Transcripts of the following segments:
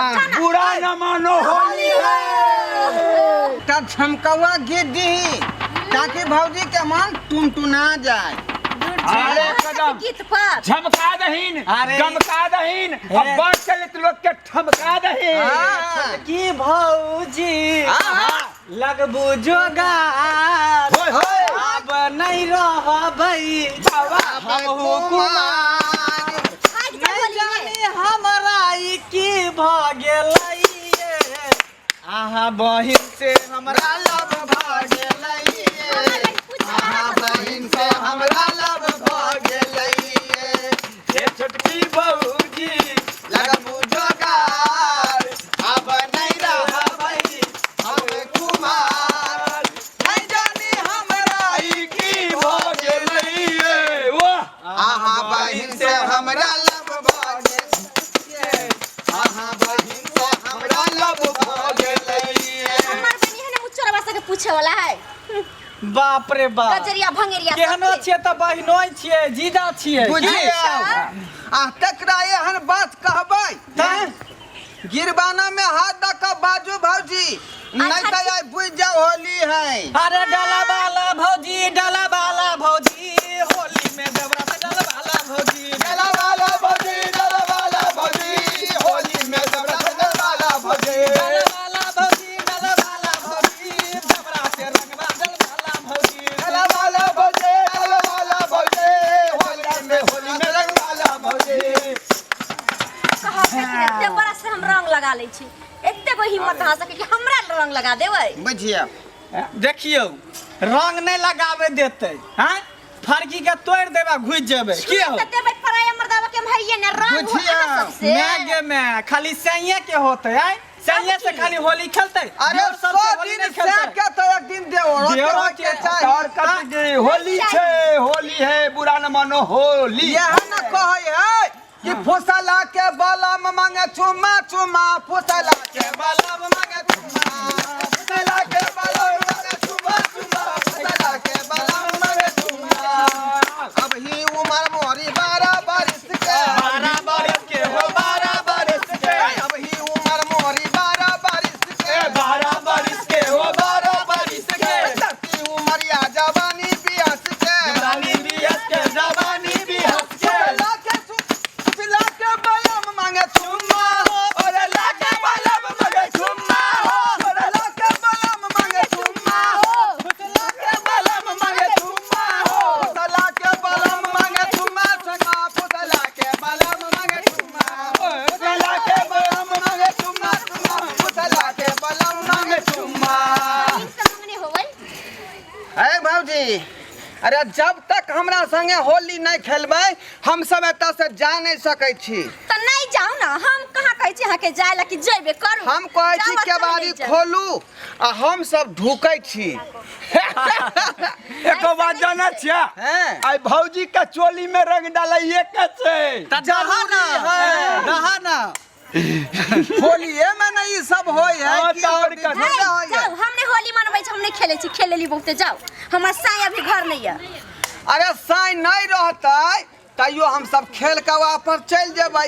बुरा न मानो होली है। तब झमकवा गिद्दी ताकि भौजी के मन टुनटुना जाए। अरे कदम झमका दहीन गमका दहीन अब बात चले तो लोग के ठमका दहीन की भौजी लगबू जोगार अब नहीं रहबई हमहु कुमार नहीं जाने हमरा ई की भ गेलैये आहा बहिन से हमरा लब भ गेलैये आहा बहिन से हमरा लब भ गेलैये हे छोटकी भौजी लगबू जोगार अब नहीं रहबई हम कुमार नहीं जाने हमरा ई की भ गेलैये आहा बहिन से हमरा लब भ गेलैये आहा बहिन से हमरा लब भ गेलैये हमर बनी है ना मुचरवा से पूछे वाला है। बाप रे बाप गजरिया भंगेरिया केहनो छियै त बहिनोई छियै जीजा छियै बुझिए आ तकरा एहन बात कहबै त गिरबाना में हाथ दऽ कऽ बाजू भौजी नहीं तो आई बुझ जाओ होली है। अरे डाला वाला भौजी डाला वाला भौजी होली में देवरा से डाला वाला भौजी डाला वाला भौजी डाला वाला भौजी होली में देवरा से डाला वाला भौजी डाला वाला भौजी डाला वाला भौजी देवरा से रंगवा डाला वाला भौजी डाला वाला भौजी डाला वाला भौजी होली में रंग वाला भौजी एते बड़ा से हम रंग लगा ले छी एते को हिम्मत आ सके कि हमरा रंग लगा देबै। बुझिए देखियो रंग नहीं लगावे देते हैं फरकी के तोड़ देबा घुस जेबे की हो देबै पराया मर्दावा के हम हइए ने रंग हो अहाँ सबसे मैगे में खाली सैये के होते है सैये से खाली होली खेलते अरे 100 दिन से के तो एक दिन देव के और कथी होली छे होली है बुरा न मानो होली यह न कहै है कि फुसला के बलम मांगे चुमा चुमा फुसला के बलम मांगे चुमा फुसला के बलम मांगे चुमा चुमा फुसला के बलम मांगे चुमा अब ही उम्र मोरी 12 बरस के 12 बरस के हो 12 बरस के अब ही उम्र मोरी 12 बरस के 12 बरस के हो 12 बरस के सती उमरिया जवानी बियास के जवानी बियास के जवानी बियास के फुसला के बलम मांगे चुमा और लाके बलम मगे चुम्मा हो और के बलम मांगे चुमा फुसला के बलम मगे चुम्मा हो फुसला के बलम मांगे चुमा चुमा फुसला के बलम मांगे चुमा फुसला के बलम मांगे चुमा चुमा फुसला के बलम मांगे चुमा मंगने होबै। है भौजी अरे जब तक हमरा संगे होली नहीं खेलबै हम सब एतऽ से जा नहीं सकै छी। त नहीं जाओ ना हम कहां कहै छी अहाँ के जाय ला कि जेबे करू हम कहै छी केवाड़ी खोलू आ हम सब ढुकै छी। एको बात जाना छिया हैं आई भौजी के चोली में रंग डालैए के छै त जहा ना होलिये में नहीं सब होय है हाँ, कि और होली का- में होय है। जाओ हमने होली मनबै छी हम नहीं खेले छी खेले ली बहुते जाओ हमर साई अभी घर नहीं है। अरे साई नहीं रहतै तैयो हम सब खेल के वापस चल जेबै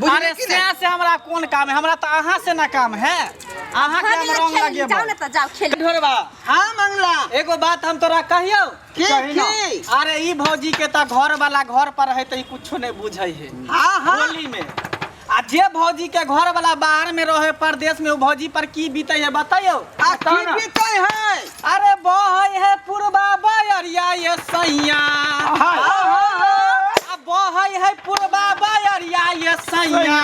अरे से हमरा कोन काम है हमरा त अहाँ से ना काम है अहाँ के हम रंग लगे जाओ ना त जाओ खेल ढोरबा हाँ मंगला एगो बात हम तोरा कहियो की अरे ई भौजी के त घर वाला घर पर रहे त ई कुछो नहीं बुझै है हाँ हाँ होली में आ जे भौजी के घर वाला बाहर में रहे परदेश में वो भौजी पर की बीते है बताइयो आ की बीतै है अरे बहै है पुरबा बयरिया ये सैया बहै है पुरबा बयरिया ये सैया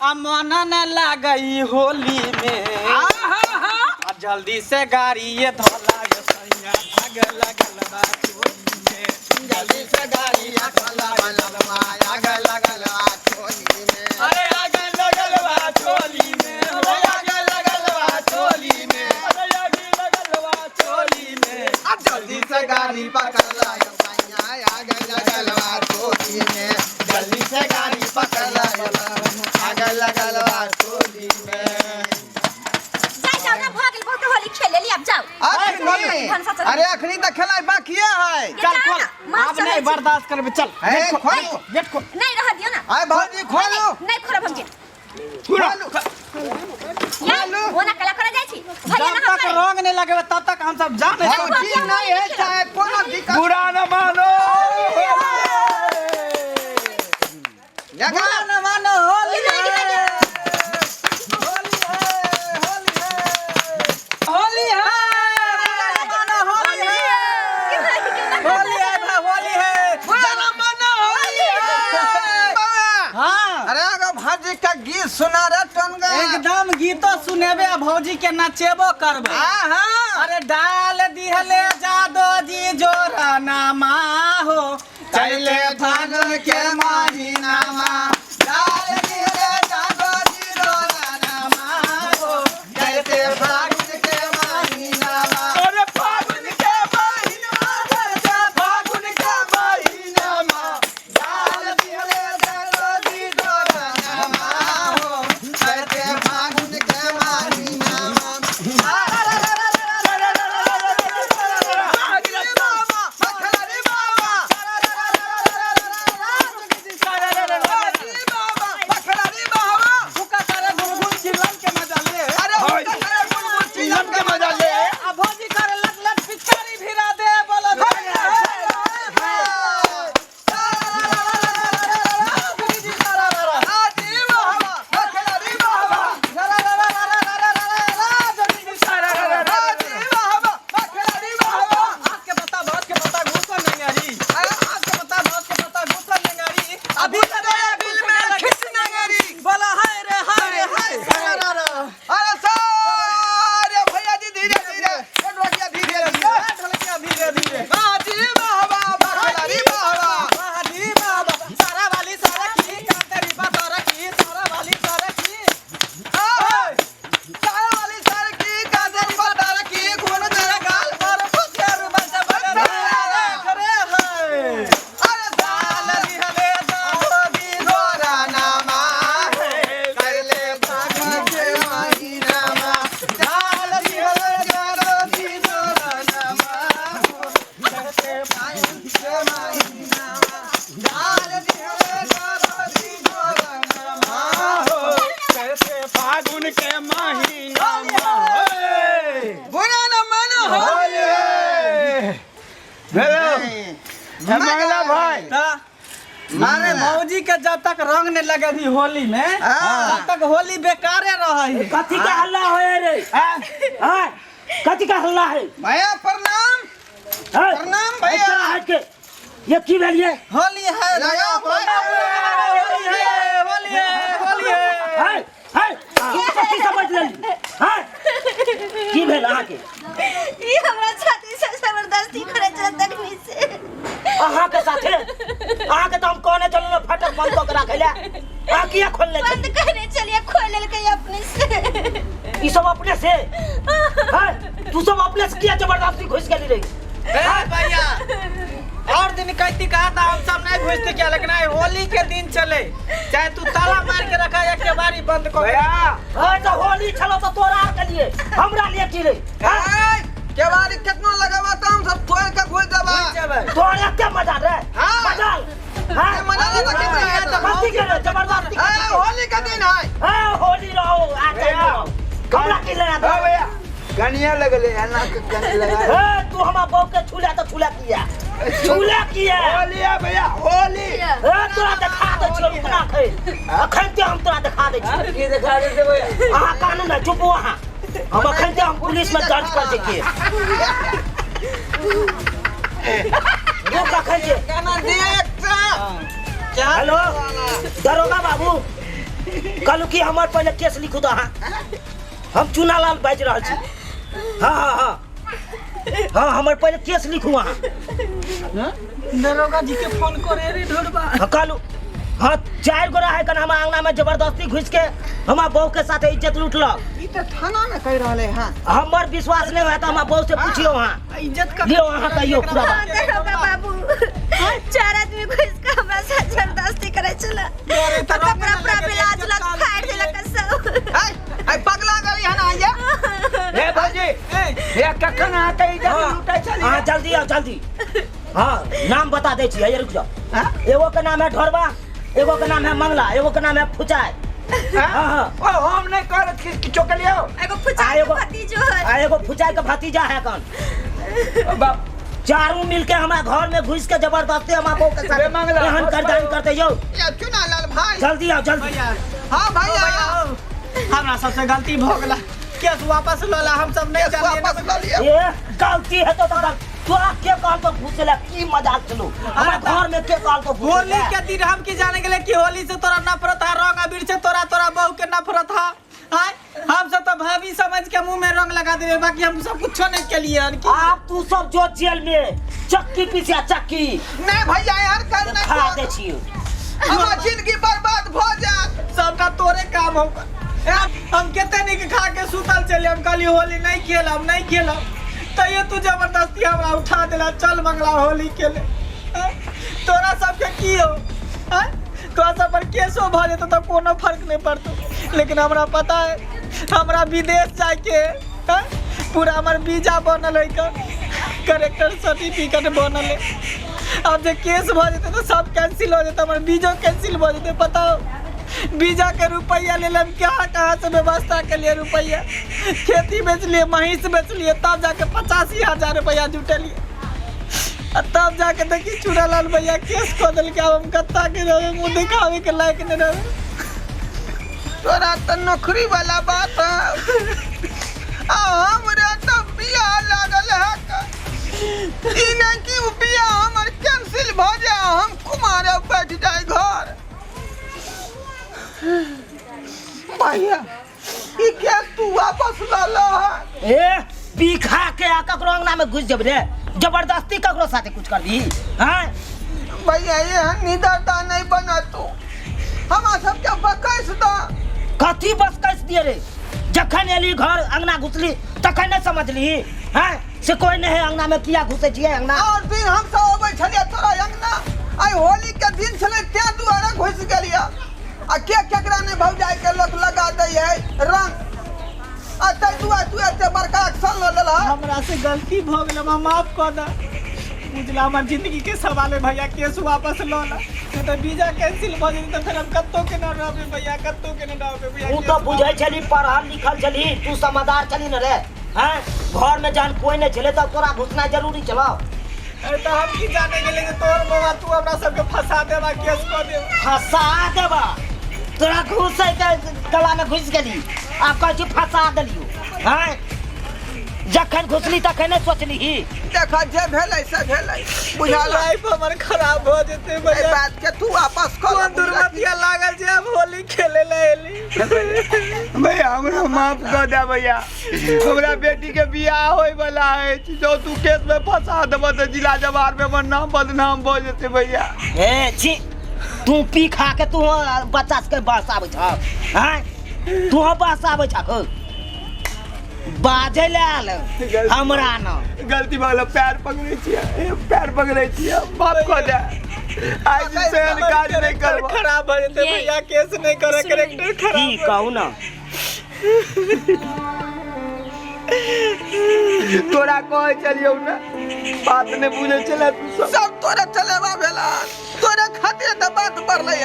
आ मन न लागई होली में आ जल्दी से गाड़ी ये धोला ये सैया आग लगल बा चोली में जल्दी से गाड़ी धोला आग लगल बा चोली में अरे आग लगल बा चोली में अरे आग लगल बा चोली में अरे आग लगल बा चोली में अब जल्दी से गाड़ी पकड़ ला आग लगल बा चोली में जल्दी से गाड़ी पकड़ ला आग लगल बा चोली में जाओ ना भागल बहुत होली खेले ली अब जाओ अरे अखनी तक खेला बाकी है चल खोल अब नहीं बर्दाश्त करबे चल खोलो गेट खोल नहीं रह दियो ना आए भौजी खोलो नहीं खोलब हम गेट खोलो ओना कला करे जाइ छी भैया जब ना तक रंग नहीं लगे तब तक हम सब जाने भौजी नहीं है चाहे कोनो दिक्कत बुरा न मानो लगा न मानो होली है होली है मानो होली है होली है होली है बुरा मानो होली है हाँ अरे अगर भौजी का गीत सुना रे टनगा एकदम गीतो सुनेबे भौजी के नचेबो करबे अरे डाल दिहले जादो जी जोरा नामा हो चले फागुन के महीनामा डाल दिहले जादो जी जोरा नामा हो चलते फागुन के महीनामा अरे फागुन के चलते फागुन के महीनामा डाल दिहले जादो जी जोरा नामा हो चलते फागुन के महीनामा फागुन के महीना बुरा न मानो होली मंगला भाई मारे भौजी के जब तक रंग नहीं लगे थी होली में तब तक होली बेकारे रही कथी का हल्ला है रे हाँ कथी का हल्ला है भैया प्रणाम प्रणाम भैया। ऐसा हट के ये की भेलिए होली है लगा भैया। होली है होली है होली है हाय हाय कथी समझ लेली हां की भेल अहाँ के ई हमरा छाती से जबरदस्ती करे चल तकनी से अहाँ के साथे अहाँ के तो हम कहने चलो फटक बंद कर रखेला आ किया खोल ले बंद करे चलिए खोल ले के अपने से ई सब अपने से हां तू सब अपने से किया जबरदस्ती घुस गेली रे भैया और दिन कहती कहा था हम सब नहीं घुसते क्या लेकिन होली के दिन चले चाहे तू ताला मार के रखा एक के बारी बंद कर भैया हां तो होली चलो तो तोरा के लिए हमरा लिए की रे केवारी कितना लगावा तो हम सब तोड़ के घुस जाबा तोरा क्या मजा रे हाँ। मजा हां मजा ना तो कितना है तो कथी के रे जबरदस्ती होली का दिन है हां होली रहो आ जाओ हमरा की लेना हाँ भैया कनिया लगले है ना कनिया लगा ए तू हमार बहू के छुला किया होली है भैया होली ए तोरा देखा दे छियो इतना खे अखन ते हम तोरा देखा दे छी की दिखा दे भैया अहाँ कानून ना चुप वहां हम अखन ते हम पुलिस में दर्ज कर दे के रुक अखन जे गाना देख क्या हेलो दरोगा बाबू कहलू कि हमार पहले केस लिखू दो अहाँ हम चुनालाल बाज रहल छी हाँ हाँ हाँ हाँ हमारे पहले केस लिखू वहाँ दरोगा जी के फोन करे रे ढोरबा हाँ कहलू हाँ 4 गोरा है कन हमारे आंगना में जबरदस्ती घुस के हमारे बहू के साथ इज्जत लूट लो ई तो थाना में कह रहले हैं हमार विश्वास नहीं हुआ तो हमारे बहू से पूछियो वहाँ इज्जत का लियो वहाँ कहियो पूरा बात। दरोगा बाबू 4 आदमी घुस के हमरा साथ जबरदस्ती करे चला कपड़ा पूरा बिलाज लग फाड़ देला कसम आई पगला गई है ना ये ए भौजी ये कखन आते इधर लूटे चली हाँ जल्दी आओ जल्दी हाँ नाम बता दे छी रुक जाओ एगो का नाम है ढोरबा एगो का नाम है मंगला एगो का नाम है फुचाई हाँ हाँ ओ हम नहीं कर चोक लियो एगो फुचा एगो- भतीजो है। आ एगो फुचाई के भतीजा है कौन बाप चारों मिलके हमारा घर में घुस के जबरदस्ती हमारा बहू के रे मंगला, साथ रहन करदान करते यो ये चुनालाल भाई जल्दी आओ जल्दी भैया हाँ भैया हमरा सबसे गलती भ गेला केस वापस लला हम सब नहीं केस वापस जानिए ले लिया ये गलती है तो तोरा के काल तो घुसला की मजाक चलो हमारे घर में के काल तो होली के दिन हम की जाने के लिए कि होली से तोरा नफरत है रंग अबीर से तोरा बहू के नफरत है हाय हम सब तो भाभी समझ के मुंह में रंग लगा दिए बाकी हम सब कुछ नहीं के लिए आप तू सब जो जेल में चक्की पीछे चक्की नहीं भैया यार कर नहीं खा दे छियो हमार जिंदगी बर्बाद हो जात सबका तोरे काम होगा हम कहते नहीं कि खा के सुतल चले हम कहली होली नहीं खेलब तो ये तू जबरदस्ती हमरा उठा देला चल मंगला होली खेले तोरा सबके की हो तोरा सब पर केसो भ जेतो तो कोनो फर्क नहीं पड़तो लेकिन हमरा पता है हमरा विदेश जाके पूरा हमार वीजा बनल है करेक्टर सर्टिफिकेट बनल है अब जे केस भ जेते तो सब कैंसिल हो जेते हमार वीजा कैंसिल भ जेते पता हो वीजा के रुपया ले लेम कहाँ से व्यवस्था के लिए रुपया खेती बेच लिए महीस बेच लिए तब जाके 85,000 रुपया जुटलिए तब जाके देखी चूड़ालाल भैया केस खो दिल के हम कत्ता के रहे मुँह दिखावे के लायक नहीं रहे तोरा तो नौकरी वाला बात है हमरा तो बियाह लागल है ई नहीं कि बियाह हमर कैंसिल भ जाए हम कुमार बैठ जाए घर भैया ई केस तू वापस ला ला ए पीखा के आ ककरो अंगना में घुस जब रे जबरदस्ती ककरो साथे कुछ कर दी हैं भैया ये निडरता नहीं बना तू हमार सबके बकैस दा कथी बस कैस दिए रे जखन एली घर अंगना घुसली तखन नहीं समझली हैं से कोई नहीं है अंगना में किया घुसे छिए अंगना और दिन हम सब अबै छलिए तोरा अंगना आई होली के दिन छले ते दुआरे घुस गेलिया आ के केकरा ने भौजाई के लोग लगा दै है रंग आ तै तू एते बड़का एक्शन ल लेला हमरा से गलती भ गेल हम माफ कर द बुझला हमार जिंदगी के सवाल है भैया केस वापस लो ला नहीं तो वीजा कैंसिल भ जेतै तो फिर हम कत्तो के न रहबे भैया कत्तो के न रहबे भैया तू तो बुझै छली पढ़ल लिखल छली तू समझदार छली न रे हैं घर में जान कोई नहीं चले तो तोरा घुसना जरूरी चलो अरे तो हम की जाने गेले कि तोर बाबा तू हमरा सबके फंसा देबा केस कर दे फंसा देबा तोरा घुसे के गला में घुस गेली आप कहै छी फंसा देलियो हैं जखन घुसली तखन नहीं सोचली ही देखा जे भेलै से भेलै बुझाला लाइफ हमर खराब हो जेतै ए भैया बात के तू वापस कर कौन दुर्मतिया लागल छै अब होली खेले ले एली भैया हमरा माफ कर दे भैया हमरा बेटी के बियाह होय वाला है जो तू केस में फंसा देबो तो जिला जवार में हमर नाम बदनाम हो जेते भैया ए छी तू पी खा के तू बच्चा के बस आबै छ हैं तू बस आबै छ बाजे ले आल हमरा न गलती भगल पैर पकड़े छियै माफ कर दे आज से काज नहीं करबो खराब हो जेतै भैया केस नहीं करे करेक्टर खराब की कहू न तोरा कहे चलियो ना बात ने बुझे चला तू सब तोरे चलेबा भेला तोरे खातिर त बात बढ़लै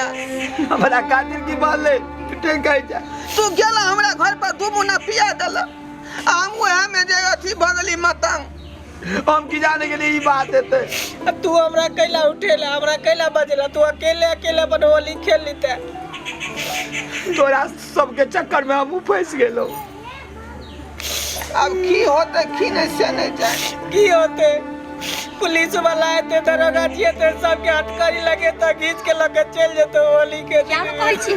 हमरा खातिर की बात ले ठीक कह जा तू गेला हमरा घर पर दू मुना पिया देला हम वह में जे अथी भगली मतंग हम की जाने के लिए ई बात हेते तू हमरा कैला उठेला हमरा कैला बजेला तू अकेले अपन होली खेल लेते तोरा सबके चक्कर में हम फंस गेलो अब की होते की नहीं से नहीं जाए की होते पुलिस वाला आते दरोगा जी आते सबके हटकरी लगे तो खींच के लगे चल जेते होली के क्या कहै छी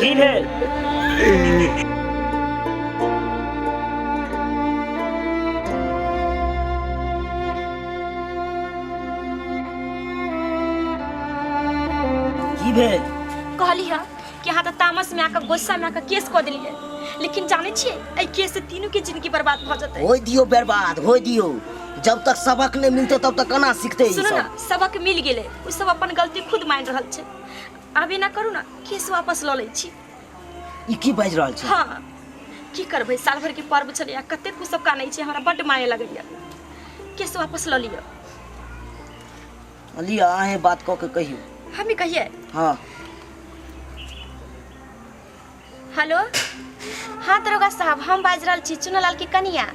की भेल की भेल कहली है कि यहाँ तो तामस में आकर गुस्सा में आकर केस कर दिलिए लेकिन जाने छिए ए केस से तीनों के जिंदगी बर्बाद भ जते होय दियो बर्बाद होय दियो जब तक सबक नहीं मिलते तब तक केना सीखते ई सुनो ना सब सबक मिल गेले उ सब अपन गलती खुद मान रहल छै आबे ना करू ना केस वापस ल लै छी ई की बाज रहल छै हां की करबै साल भर के पर्व छले कते कुछ सब कानै छै हमरा बड्ड माया लगैया केस वापस ल लियो अलिया आहे बात क के कहियो हमें कहिए हां हेलो हाँ दरोगा साहब, हम बाज रहल छी चुनालाल की कनिया।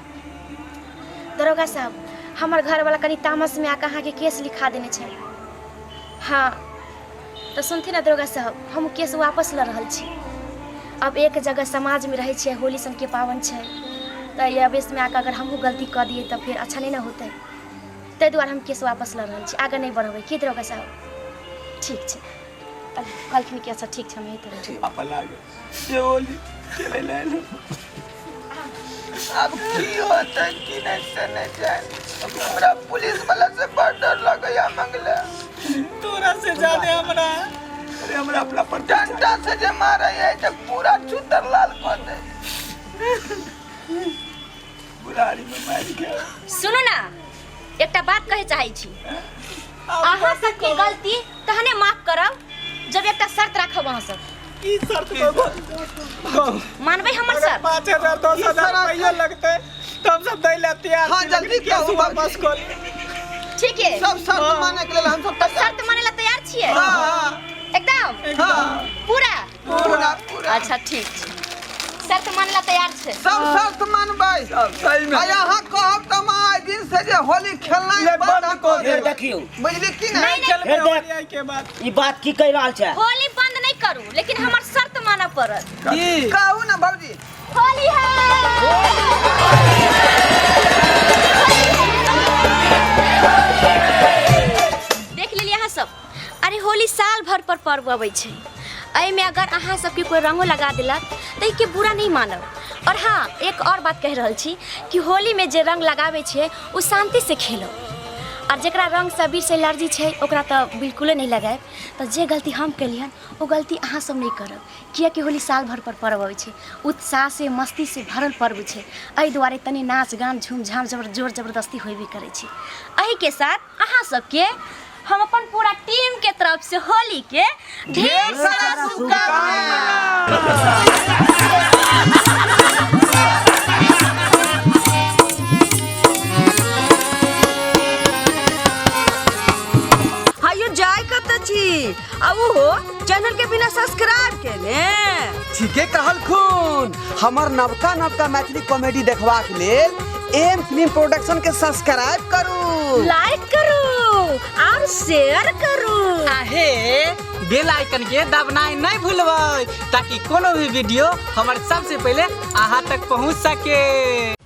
दरोगा साहब, हमर घर वाला कनी तामस में आके अहाँ के केस लिखा देने छै। हाँ तो सुनती ना दरोगा साहब, हम केस वापस ल रहल छी। अब एक जगह समाज में रहे छिए, होली सन के पावन छै, तो ये अवेश में आके अगर हमहू गलती कर दिए तो फिर अच्छा नहीं ना होते। ताहि दुआरे हम केस वापस ल रहल छी, आगे नहीं बढ़बै की दरोगा साहब? ठीक छै, कलखिन केस ठीक छै, हम यही तरह पापा लागे ये होली चले ले अब की होता है कि नहीं से नहीं जाए। अब हमरा पुलिस वाला से बड़ डर लगया मंगला। तोरा से ज्यादा हमरा। अरे हमरा अपना पर डंडा से जे मारे है तो पूरा चुतर लाल कर दे। बुढ़ारी में मार गया। सुनो ना, एकटा बात कहे चाहे छी। अहाँ सबके गलती तहने माफ करब जब एकटा शर्त राखब। अहाँ सब की शर्त मानबै हमर शर्त? 5000 10,000 रुपया लगते तो हम सब दै ले तैयार। हाँ जल्दी कहू वापस कर। ठीक है, सब शर्त माने के लेल हम सब शर्त माने ला तैयार छियै? हां एकदम हां पूरा पूरा पूरा। अच्छा ठीक छै, शर्त माने ला तैयार छै। सब शर्त मानबै। सब सही में यहाँ कहब त माय दिन से जे होली खेलना बंद कर दे। देखियो बुझली कि नहीं, नहीं? खेल फिर देख। होली के बाद ई बात की कह रहल छै? होली बंद नहीं करू, लेकिन हमर शर्त मानऽ पड़त। की कहू ना भौजी। होली देख लेलिए अहाँ सब। अरे होली साल भर पर पर्व अबै छै, एहिमे अगर अहाँ सबके कोई रंगो लगा देलक तो के बुरा नहीं मानब। और हाँ, एक और बात कह रहल छी कि होली में जे रंग लगावे छै वो शांति से खेलो, और जरा रंग से बीर से एलर्जी छै ओकरा तो बिल्कुल नहीं लगाए। तो जे गलती हम केलियन वो गलती अहाँ सब नहीं करब, कियाकि होली साल भर पर पर्व अबै छै, उत्साह से मस्ती से भरल पर्व छै। एहि दुआरे तनी नाच गान झूम झाम जोर जबरदस्ती होबे करे छै। एहि के साथ अहाँ सबके हम अपन पूरा टीम के तरफ से होली के ढेर सारा हायो जाय कत छी? अब हो चैनल के बिना सब्सक्राइब केने। ठीके कहल खून। हमर नवका नवका मैथिली कॉमेडी देखबाक लेल एम फिल्म प्रोडक्शन के सब्सक्राइब करू, लाइक करू और शेयर करू। आहे बेल आइकन के दबनाई नहीं भूलबै, ताकि कोनो भी वीडियो हमारे सबसे पहले अहाँ तक पहुंच सके।